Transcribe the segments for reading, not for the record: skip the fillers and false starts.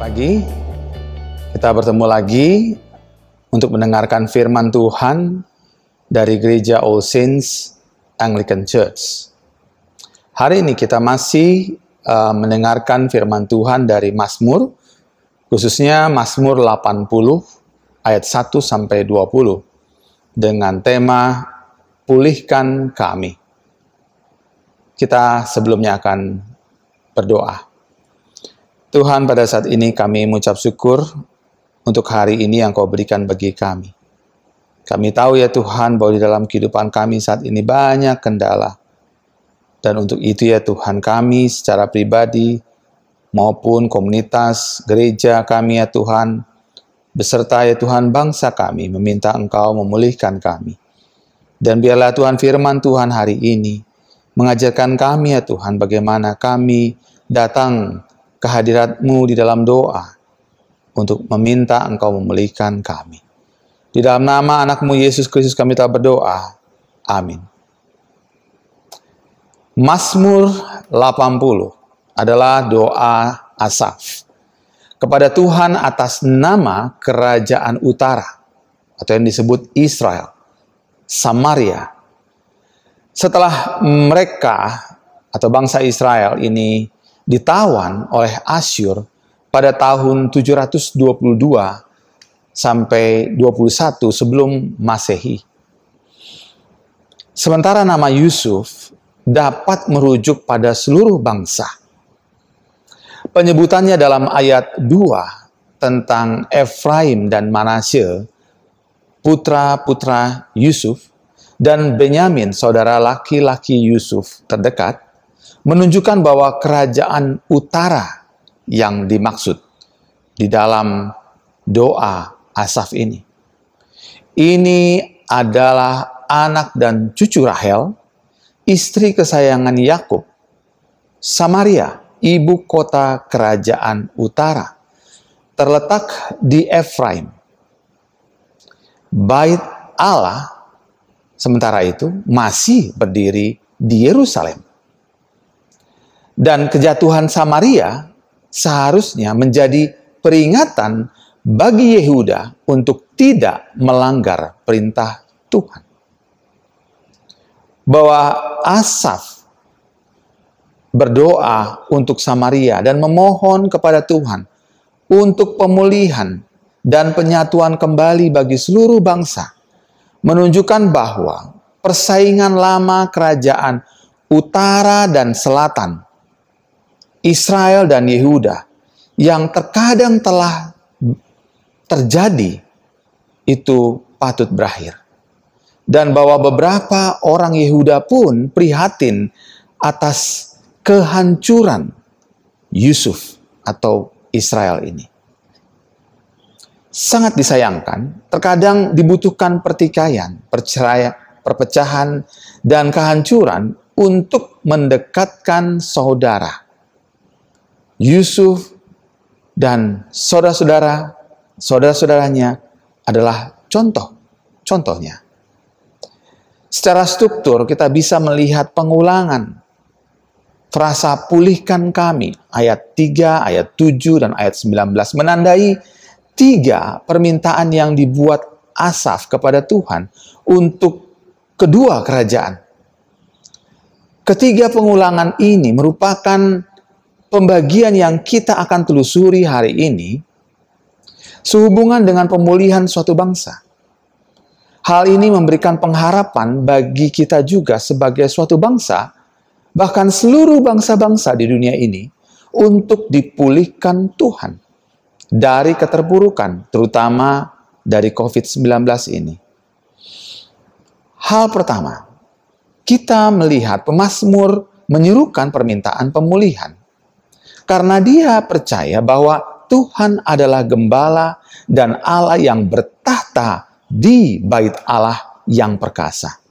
Pagi, kita bertemu lagi untuk mendengarkan firman Tuhan dari Gereja All Saints Anglican Church. Hari ini kita masih mendengarkan firman Tuhan dari Mazmur, khususnya Mazmur 80 ayat 1 sampai 20 dengan tema Pulihkan Kami. Kita sebelumnya akan berdoa. Tuhan, pada saat ini kami mengucap syukur untuk hari ini yang Kau berikan bagi kami. Kami tahu ya Tuhan bahwa di dalam kehidupan kami saat ini banyak kendala. Dan untuk itu ya Tuhan, kami secara pribadi maupun komunitas gereja kami ya Tuhan, beserta ya Tuhan bangsa kami meminta Engkau memulihkan kami. Dan biarlah Tuhan firman Tuhan hari ini mengajarkan kami ya Tuhan bagaimana kami datang kehadirat-Mu di dalam doa untuk meminta Engkau memulihkan kami. Di dalam nama anak-Mu Yesus Kristus kami telah berdoa. Amin. Mazmur 80 adalah doa Asaf kepada Tuhan atas nama kerajaan utara atau yang disebut Israel, Samaria. Setelah mereka atau bangsa Israel ini ditawan oleh Asyur pada tahun 722 sampai 21 sebelum Masehi. Sementara nama Yusuf dapat merujuk pada seluruh bangsa. Penyebutannya dalam ayat 2 tentang Efraim dan Manasye, putra-putra Yusuf, dan Benyamin, saudara laki-laki Yusuf terdekat, menunjukkan bahwa kerajaan utara yang dimaksud di dalam doa Asaf ini. Ini adalah anak dan cucu Rahel, istri kesayangan Yakub, Samaria, ibu kota kerajaan utara, terletak di Efraim. Bait Allah sementara itu masih berdiri di Yerusalem. Dan kejatuhan Samaria seharusnya menjadi peringatan bagi Yehuda untuk tidak melanggar perintah Tuhan. Bahwa Asaf berdoa untuk Samaria dan memohon kepada Tuhan untuk pemulihan dan penyatuan kembali bagi seluruh bangsa, menunjukkan bahwa persaingan lama kerajaan utara dan selatan, Israel dan Yehuda, yang terkadang telah terjadi, itu patut berakhir. Dan bahwa beberapa orang Yehuda pun prihatin atas kehancuran Yusuf atau Israel ini. Sangat disayangkan, terkadang dibutuhkan pertikaian, perpecahan, dan kehancuran untuk mendekatkan saudara. Yusuf dan saudara-saudaranya adalah contohnya. Secara struktur kita bisa melihat pengulangan frasa pulihkan kami, ayat 3, ayat 7, dan ayat 19, menandai 3 permintaan yang dibuat Asaf kepada Tuhan untuk kedua kerajaan. Ketiga pengulangan ini merupakan pembagian yang kita akan telusuri hari ini sehubungan dengan pemulihan suatu bangsa. Hal ini memberikan pengharapan bagi kita juga sebagai suatu bangsa, bahkan seluruh bangsa-bangsa di dunia ini, untuk dipulihkan Tuhan dari keterpurukan, terutama dari COVID-19 ini. Hal pertama, kita melihat pemazmur menyerukan permintaan pemulihan. Karena dia percaya bahwa Tuhan adalah gembala dan Allah yang bertahta di bait Allah yang perkasa.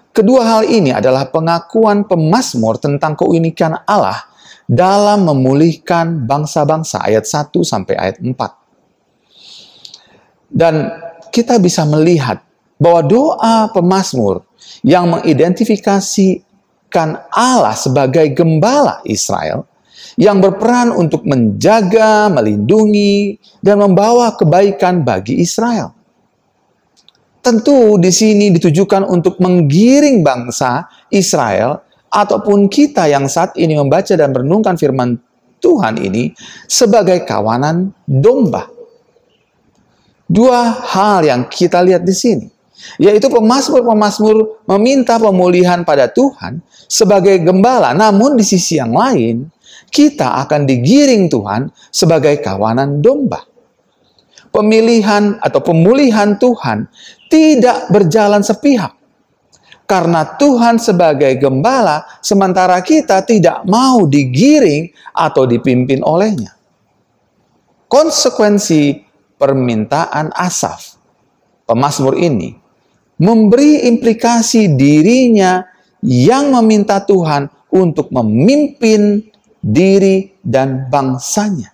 Kedua hal ini adalah pengakuan pemazmur tentang keunikan Allah dalam memulihkan bangsa-bangsa, ayat 1 sampai ayat 4. Dan kita bisa melihat bahwa doa pemazmur yang mengidentifikasikan Allah sebagai gembala Israel yang berperan untuk menjaga, melindungi, dan membawa kebaikan bagi Israel. Tentu di sini ditujukan untuk menggiring bangsa Israel ataupun kita yang saat ini membaca dan merenungkan firman Tuhan ini sebagai kawanan domba. Dua hal yang kita lihat di sini, yaitu pemazmur-pemazmur meminta pemulihan pada Tuhan sebagai gembala, namun di sisi yang lain, kita akan digiring Tuhan sebagai kawanan domba. Pemilihan atau pemulihan Tuhan tidak berjalan sepihak. Karena Tuhan sebagai gembala, sementara kita tidak mau digiring atau dipimpin olehnya. Konsekuensi permintaan Asaf, pemazmur ini, memberi implikasi dirinya yang meminta Tuhan untuk memimpin diri dan bangsanya.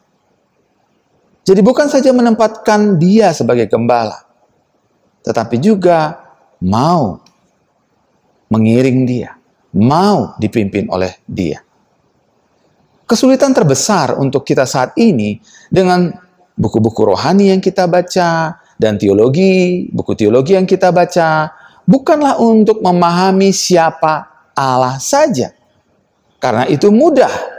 Jadi bukan saja menempatkan dia sebagai gembala, tetapi juga mau mengiring dia, mau dipimpin oleh dia. Kesulitan terbesar untuk kita saat ini dengan buku-buku rohani yang kita baca dan buku teologi yang kita baca, bukanlah untuk memahami siapa Allah saja. Karena itu mudah.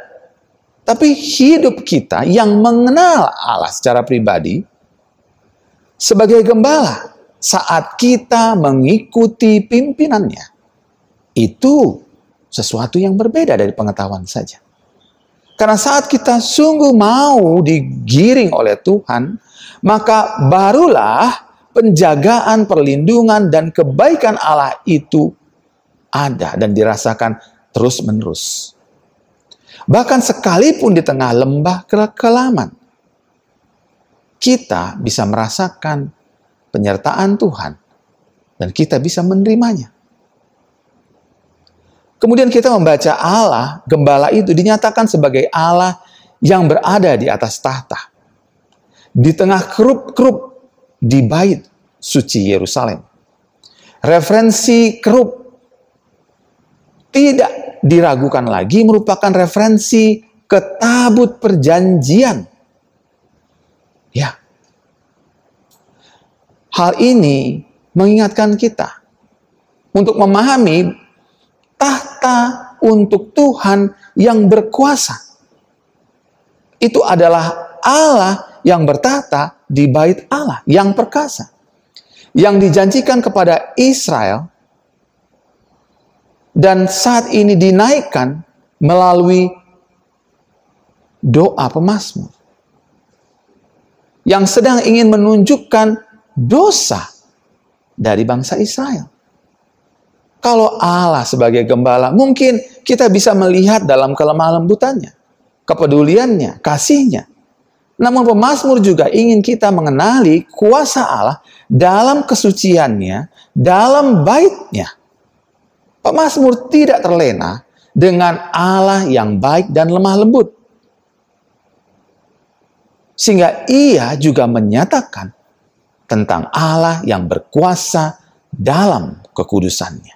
Tapi hidup kita yang mengenal Allah secara pribadi sebagai gembala saat kita mengikuti pimpinannya, itu sesuatu yang berbeda dari pengetahuan saja. Karena saat kita sungguh mau digiring oleh Tuhan, maka barulah penjagaan, perlindungan, dan kebaikan Allah itu ada dan dirasakan terus-menerus. Bahkan sekalipun di tengah lembah kekelaman, kita bisa merasakan penyertaan Tuhan dan kita bisa menerimanya. Kemudian kita membaca Allah, gembala itu dinyatakan sebagai Allah yang berada di atas tahta, di tengah kerup-kerup di bait suci Yerusalem. Referensi kerup tidak diragukan lagi merupakan referensi ke tabut perjanjian. Ya. Hal ini mengingatkan kita untuk memahami tahta untuk Tuhan yang berkuasa. Itu adalah Allah yang bertahta di bait Allah yang perkasa. Yang dijanjikan kepada Israel dan saat ini dinaikkan melalui doa pemazmur yang sedang ingin menunjukkan dosa dari bangsa Israel. Kalau Allah sebagai gembala, mungkin kita bisa melihat dalam kelemah lembutannya, kepeduliannya, kasihnya. Namun pemazmur juga ingin kita mengenali kuasa Allah dalam kesuciannya, dalam baitnya. Pemazmur tidak terlena dengan Allah yang baik dan lemah lembut. Sehingga ia juga menyatakan tentang Allah yang berkuasa dalam kekudusannya.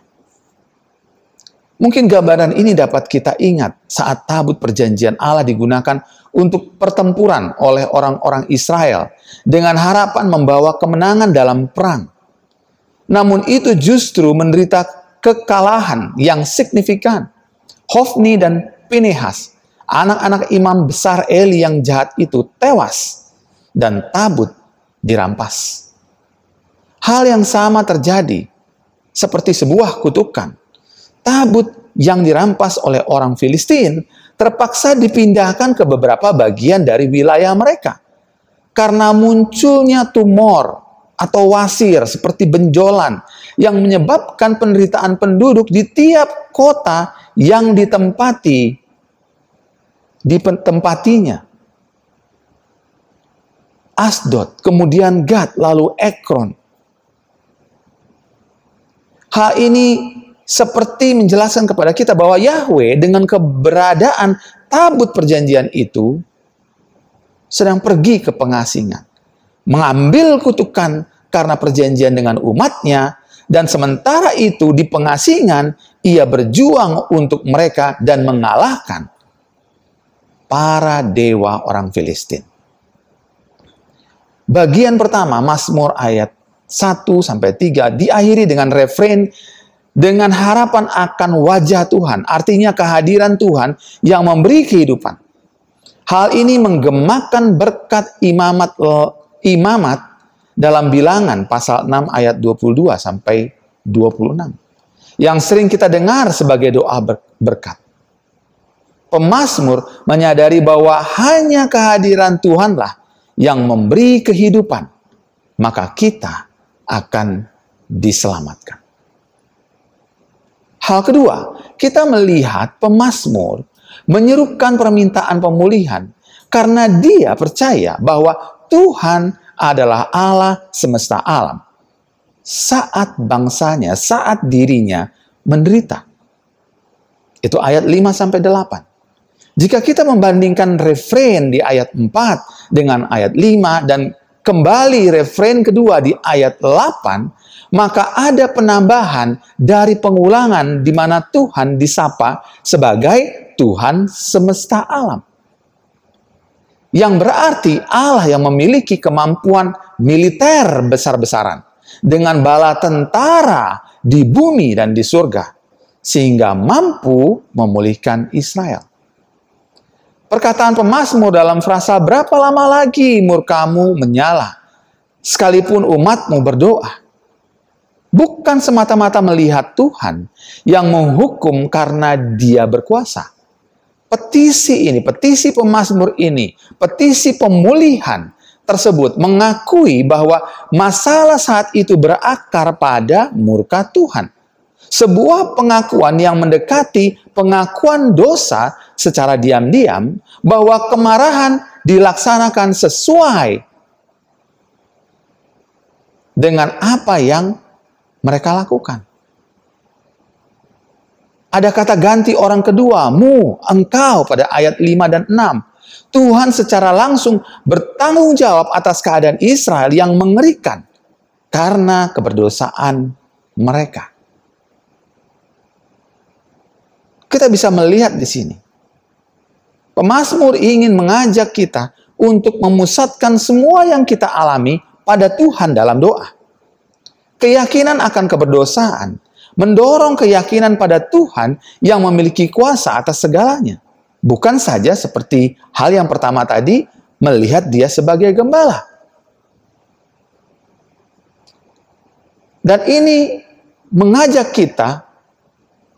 Mungkin gambaran ini dapat kita ingat saat tabut perjanjian Allah digunakan untuk pertempuran oleh orang-orang Israel dengan harapan membawa kemenangan dalam perang. Namun itu justru menderita kekalahan yang signifikan. Hofni dan Pinehas, anak-anak imam besar Eli yang jahat itu tewas dan tabut dirampas. Hal yang sama terjadi seperti sebuah kutukan. Tabut yang dirampas oleh orang Filistin terpaksa dipindahkan ke beberapa bagian dari wilayah mereka. Karena munculnya tumor atau wasir seperti benjolan yang menyebabkan penderitaan penduduk di tiap kota yang ditempatinya. Asdod, kemudian Gad, lalu Ekron. Hal ini seperti menjelaskan kepada kita bahwa Yahweh dengan keberadaan tabut perjanjian itu sedang pergi ke pengasingan, mengambil kutukan karena perjanjian dengan umatnya, dan sementara itu di pengasingan ia berjuang untuk mereka dan mengalahkan para dewa orang Filistin. Bagian pertama, Mazmur ayat 1-3, diakhiri dengan refrein dengan harapan akan wajah Tuhan. Artinya kehadiran Tuhan yang memberi kehidupan. Hal ini menggemakan berkat imamat dalam Bilangan pasal 6 ayat 22-26. Yang sering kita dengar sebagai doa berkat. Pemazmur menyadari bahwa hanya kehadiran Tuhanlah yang memberi kehidupan, maka kita akan diselamatkan. Hal kedua, kita melihat pemazmur menyerukan permintaan pemulihan karena dia percaya bahwa Tuhan adalah Allah semesta alam. Saat bangsanya, saat dirinya menderita. Itu ayat 5-8. Jika kita membandingkan refrein di ayat 4 dengan ayat 5 dan kembali refrein kedua di ayat 8, maka ada penambahan dari pengulangan di mana Tuhan disapa sebagai Tuhan semesta alam. Yang berarti Allah yang memiliki kemampuan militer besar-besaran dengan bala tentara di bumi dan di surga, sehingga mampu memulihkan Israel. Perkataan pemazmur dalam frasa berapa lama lagi murkamu menyala, sekalipun umatmu berdoa. Bukan semata-mata melihat Tuhan yang menghukum karena dia berkuasa. Petisi ini, petisi pemazmur ini, petisi pemulihan tersebut mengakui bahwa masalah saat itu berakar pada murka Tuhan. Sebuah pengakuan yang mendekati pengakuan dosa secara diam-diam bahwa kemarahan dilaksanakan sesuai dengan apa yang mereka lakukan. Ada kata ganti orang kedua, mu, engkau pada ayat 5 dan 6. Tuhan secara langsung bertanggung jawab atas keadaan Israel yang mengerikan karena keberdosaan mereka. Kita bisa melihat di sini. Pemazmur ingin mengajak kita untuk memusatkan semua yang kita alami pada Tuhan dalam doa. Keyakinan akan keberdosaan mendorong keyakinan pada Tuhan yang memiliki kuasa atas segalanya. Bukan saja seperti hal yang pertama tadi, melihat dia sebagai gembala. Dan ini mengajak kita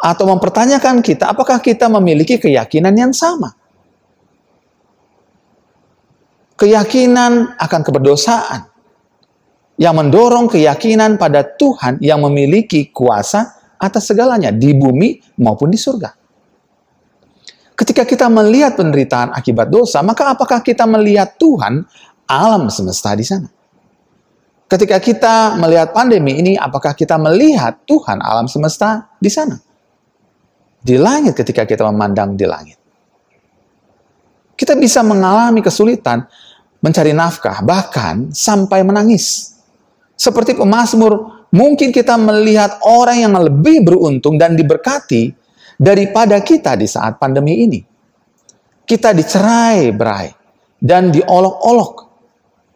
atau mempertanyakan kita, apakah kita memiliki keyakinan yang sama? Keyakinan akan keberdosaan yang mendorong keyakinan pada Tuhan yang memiliki kuasa atas segalanya di bumi maupun di surga. Ketika kita melihat penderitaan akibat dosa, maka apakah kita melihat Tuhan alam semesta di sana? Ketika kita melihat pandemi ini, apakah kita melihat Tuhan alam semesta di sana? Di langit ketika kita memandang di langit. Kita bisa mengalami kesulitan mencari nafkah, bahkan sampai menangis. Seperti pemazmur, mungkin kita melihat orang yang lebih beruntung dan diberkati daripada kita di saat pandemi ini. Kita dicerai-berai dan diolok-olok.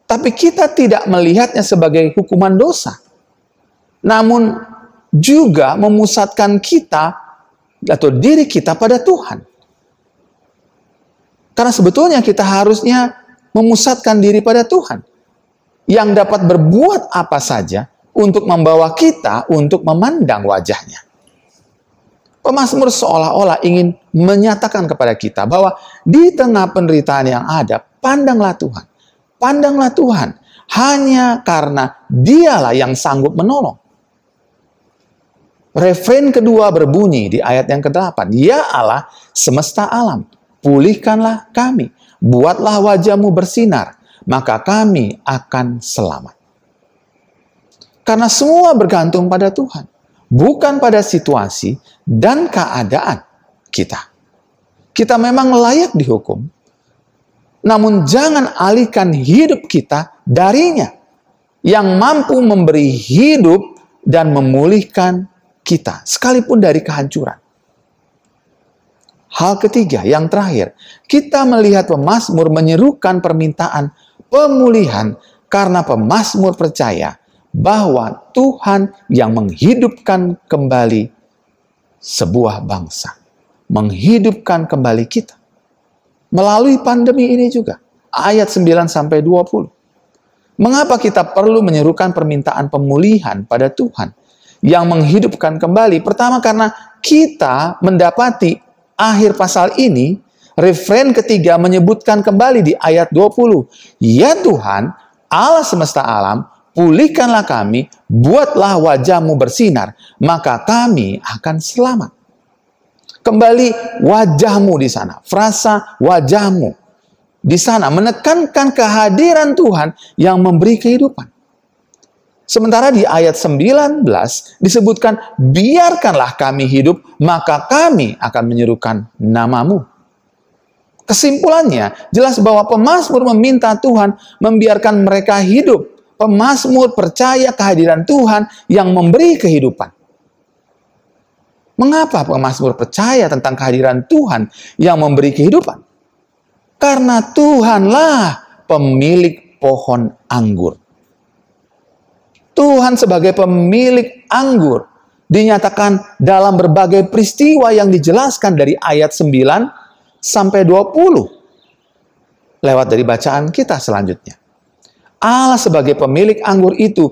Tapi kita tidak melihatnya sebagai hukuman dosa. Namun juga memusatkan kita atau diri kita pada Tuhan. Karena sebetulnya kita harusnya memusatkan diri pada Tuhan yang dapat berbuat apa saja untuk membawa kita untuk memandang wajahnya. Pemazmur seolah-olah ingin menyatakan kepada kita bahwa di tengah penderitaan yang ada, pandanglah Tuhan. Pandanglah Tuhan hanya karena dialah yang sanggup menolong. Refrein kedua berbunyi di ayat yang ke-8. Ya Allah semesta alam, pulihkanlah kami. Buatlah wajahmu bersinar, maka kami akan selamat. Karena semua bergantung pada Tuhan. Bukan pada situasi dan keadaan kita. Kita memang layak dihukum. Namun jangan alihkan hidup kita darinya. Yang mampu memberi hidup dan memulihkan kita, sekalipun dari kehancuran. Hal ketiga, yang terakhir, kita melihat pemazmur menyerukan permintaan pemulihan karena pemazmur percaya bahwa Tuhan yang menghidupkan kembali sebuah bangsa, menghidupkan kembali kita. Melalui pandemi ini juga, ayat 9-20. Mengapa kita perlu menyerukan permintaan pemulihan pada Tuhan yang menghidupkan kembali? Pertama, karena kita mendapati akhir pasal ini, referen ketiga menyebutkan kembali di ayat 20. Ya Tuhan, Allah semesta alam, pulihkanlah kami, buatlah wajah-Mu bersinar, maka kami akan selamat. Kembali wajah-Mu di sana, frasa wajah-Mu di sana menekankan kehadiran Tuhan yang memberi kehidupan. Sementara di ayat 19 disebutkan, biarkanlah kami hidup, maka kami akan menyerukan nama-Mu. Kesimpulannya, jelas bahwa pemazmur meminta Tuhan membiarkan mereka hidup. Pemazmur percaya kehadiran Tuhan yang memberi kehidupan. Mengapa pemazmur percaya tentang kehadiran Tuhan yang memberi kehidupan? Karena Tuhanlah pemilik pohon anggur. Tuhan sebagai pemilik anggur dinyatakan dalam berbagai peristiwa yang dijelaskan dari ayat 9-20 lewat dari bacaan kita selanjutnya. Allah sebagai pemilik anggur itu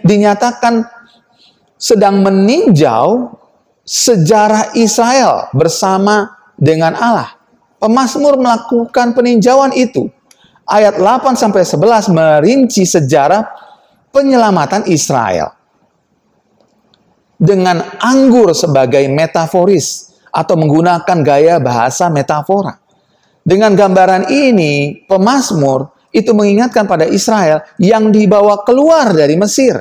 dinyatakan sedang meninjau sejarah Israel bersama dengan Allah. Pemazmur melakukan peninjauan itu. Ayat 8-11 merinci sejarah penyelamatan Israel dengan anggur sebagai metaforis atau menggunakan gaya bahasa metafora. Dengan gambaran ini, pemazmur itu mengingatkan pada Israel yang dibawa keluar dari Mesir.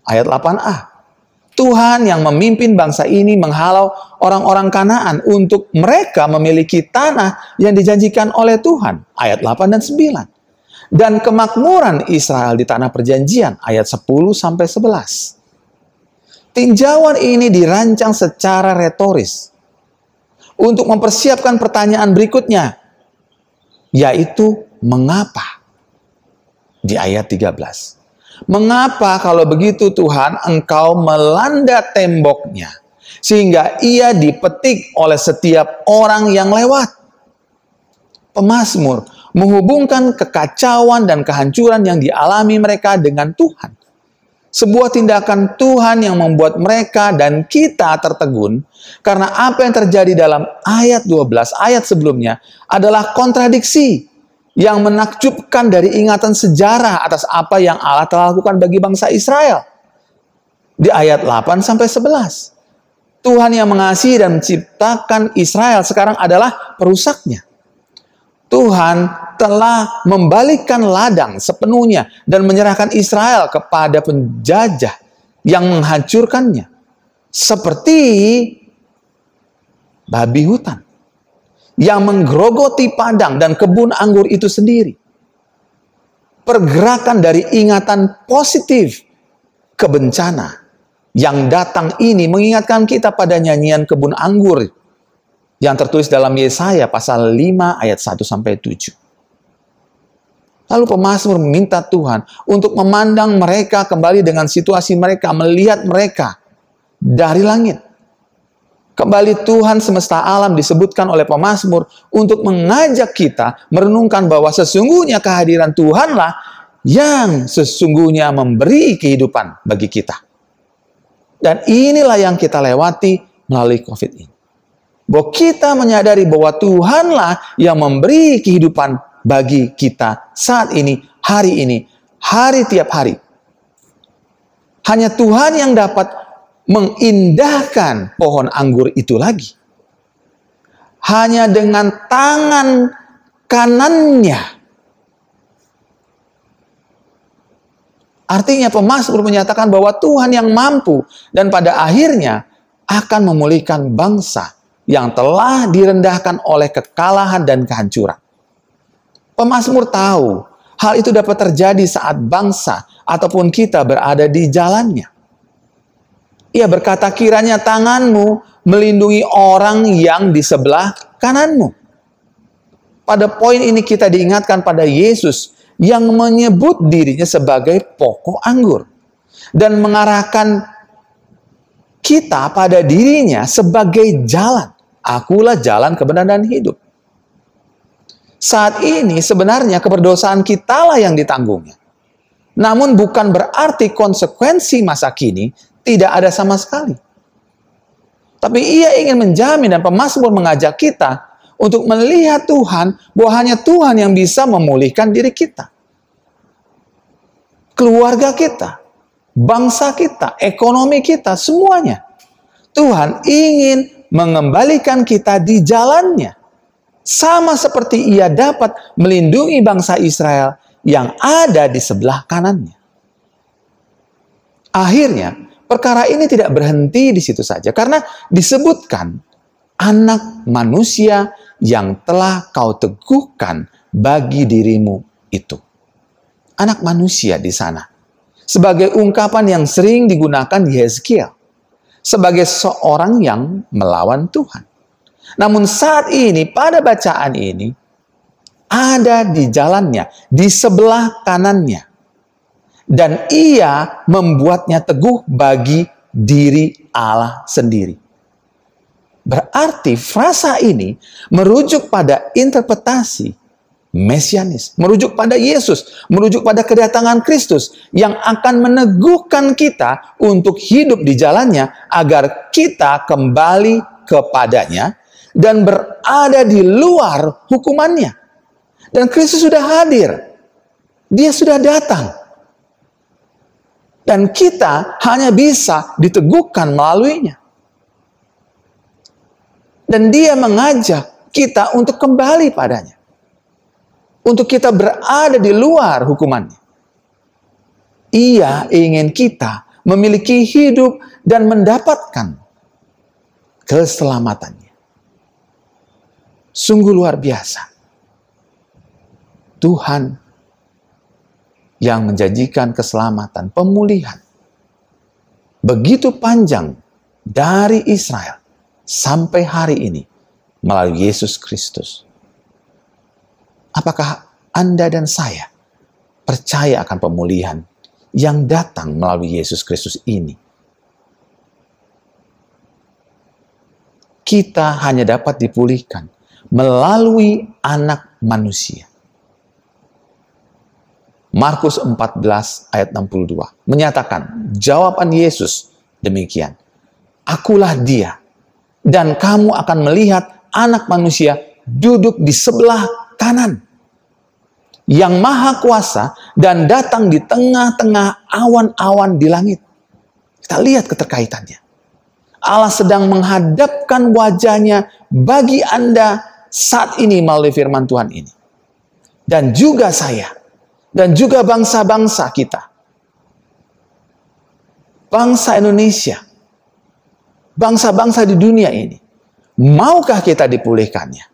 Ayat 8a. Tuhan yang memimpin bangsa ini menghalau orang-orang Kanaan untuk mereka memiliki tanah yang dijanjikan oleh Tuhan. Ayat 8 dan 9. Dan kemakmuran Israel di tanah perjanjian, ayat 10-11. Tinjauan ini dirancang secara retoris untuk mempersiapkan pertanyaan berikutnya, yaitu mengapa? Di ayat 13. Mengapa kalau begitu Tuhan Engkau melanda temboknya sehingga ia dipetik oleh setiap orang yang lewat? Pemazmur menghubungkan kekacauan dan kehancuran yang dialami mereka dengan Tuhan. Sebuah tindakan Tuhan yang membuat mereka dan kita tertegun karena apa yang terjadi dalam ayat 12, ayat sebelumnya adalah kontradiksi yang menakjubkan dari ingatan sejarah atas apa yang Allah telah lakukan bagi bangsa Israel. Di ayat 8-11, Tuhan yang mengasihi dan menciptakan Israel sekarang adalah perusaknya. Tuhan telah membalikkan ladang sepenuhnya dan menyerahkan Israel kepada penjajah yang menghancurkannya. Seperti babi hutan yang menggerogoti padang dan kebun anggur itu sendiri. Pergerakan dari ingatan positif ke bencana yang datang ini mengingatkan kita pada nyanyian kebun anggur yang tertulis dalam Yesaya pasal 5 ayat 1-7. Lalu pemazmur meminta Tuhan untuk memandang mereka kembali dengan situasi mereka, melihat mereka dari langit. Kembali Tuhan semesta alam disebutkan oleh pemazmur untuk mengajak kita merenungkan bahwa sesungguhnya kehadiran Tuhanlah yang sesungguhnya memberi kehidupan bagi kita. Dan inilah yang kita lewati melalui COVID ini. Bahwa kita menyadari bahwa Tuhanlah yang memberi kehidupan bagi kita saat ini, hari tiap hari. Hanya Tuhan yang dapat mengindahkan pohon anggur itu lagi. Hanya dengan tangan kanannya. Artinya pemazmur menyatakan bahwa Tuhan yang mampu dan pada akhirnya akan memulihkan bangsa yang telah direndahkan oleh kekalahan dan kehancuran. Pemazmur tahu hal itu dapat terjadi saat bangsa ataupun kita berada di jalannya. Ia berkata, kiranya tanganmu melindungi orang yang di sebelah kananmu. Pada poin ini kita diingatkan pada Yesus yang menyebut dirinya sebagai pokok anggur dan mengarahkan kita pada dirinya sebagai jalan. Akulah jalan, kebenaran, dan hidup. Saat ini sebenarnya keberdosaan kitalah yang ditanggungnya. Namun bukan berarti konsekuensi masa kini tidak ada sama sekali. Tapi ia ingin menjamin, dan pemazmur mengajak kita untuk melihat Tuhan, bahwa hanya Tuhan yang bisa memulihkan diri kita, keluarga kita, bangsa kita, ekonomi kita, semuanya. Tuhan ingin mengembalikan kita di jalannya. Sama seperti ia dapat melindungi bangsa Israel yang ada di sebelah kanannya. Akhirnya, perkara ini tidak berhenti di situ saja. Karena disebutkan anak manusia yang telah kau teguhkan bagi dirimu itu. Anak manusia di sana. Sebagai ungkapan yang sering digunakan Yeskiel. Sebagai seorang yang melawan Tuhan. Namun saat ini, pada bacaan ini, ada di jalannya, di sebelah kanannya. Dan ia membuatnya teguh bagi diri Allah sendiri. Berarti frasa ini merujuk pada interpretasi mesianis, merujuk pada Yesus, merujuk pada kedatangan Kristus yang akan meneguhkan kita untuk hidup di jalannya agar kita kembali kepadanya dan berada di luar hukumannya. Dan Kristus sudah hadir. Dia sudah datang. Dan kita hanya bisa diteguhkan melaluinya. Dan dia mengajak kita untuk kembali padanya. Untuk kita berada di luar hukumannya. Ia ingin kita memiliki hidup dan mendapatkan keselamatannya. Sungguh luar biasa. Tuhan yang menjanjikan keselamatan, pemulihan. Begitu panjang dari Israel sampai hari ini melalui Yesus Kristus. Apakah Anda dan saya percaya akan pemulihan yang datang melalui Yesus Kristus ini? Kita hanya dapat dipulihkan melalui anak manusia. Markus 14 ayat 62 menyatakan, jawaban Yesus demikian, akulah dia, dan kamu akan melihat anak manusia duduk di sebelah kanan, yang maha kuasa dan datang di tengah-tengah awan-awan di langit. Kita lihat keterkaitannya. Allah sedang menghadapkan wajahnya bagi Anda saat ini melalui firman Tuhan ini. Dan juga saya. Dan juga bangsa-bangsa kita. Bangsa Indonesia. Bangsa-bangsa di dunia ini. Maukah kita dipulihkannya?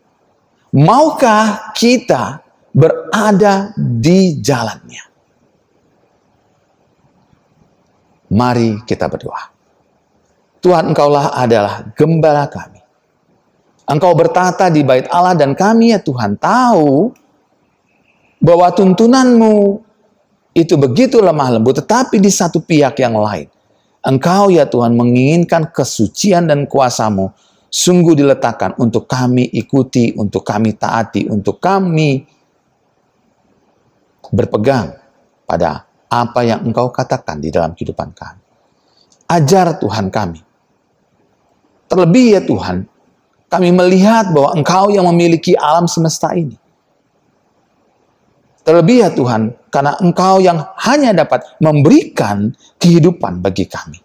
Maukah kita berada di jalannya? Mari kita berdoa. Tuhan, Engkaulah adalah gembala kami. Engkau bertata di bait Allah dan kami ya Tuhan tahu bahwa tuntunanmu itu begitu lemah lembut, tetapi di satu pihak yang lain, Engkau ya Tuhan menginginkan kesucian dan kuasa-Mu sungguh diletakkan untuk kami ikuti, untuk kami taati, untuk kami berpegang pada apa yang Engkau katakan di dalam kehidupan kami. Ajar Tuhan kami. Terlebih ya Tuhan, kami melihat bahwa Engkau yang memiliki alam semesta ini. Terlebih ya Tuhan, karena Engkau yang hanya dapat memberikan kehidupan bagi kami.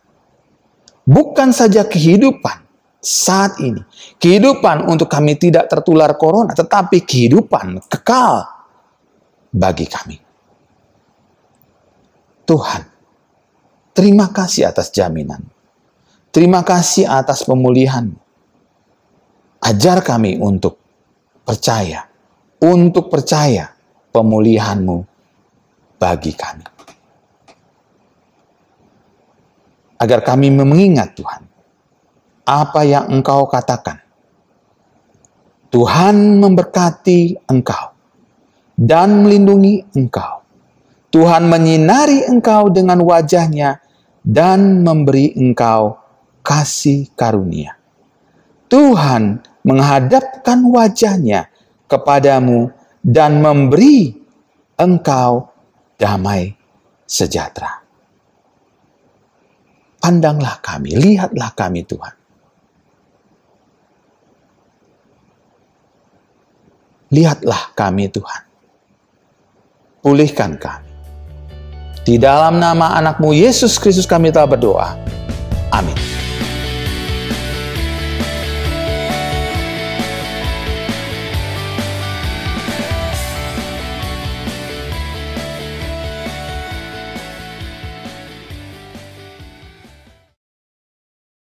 Bukan saja kehidupan saat ini. Kehidupan untuk kami tidak tertular corona, tetapi kehidupan kekal bagi kami. Tuhan, terima kasih atas jaminan. Terima kasih atas pemulihan. Ajar kami untuk percaya pemulihan-Mu bagi kami. Agar kami mengingat Tuhan, apa yang engkau katakan. Tuhan memberkati engkau dan melindungi engkau. Tuhan menyinari engkau dengan wajah-Nya dan memberi engkau kasih karunia. Tuhan menghadapkan wajah-Nya kepadamu dan memberi engkau damai sejahtera. Pandanglah kami, lihatlah kami Tuhan. Lihatlah kami Tuhan. Pulihkan kami. Di dalam nama anak-Mu Yesus Kristus kami telah berdoa. Amin.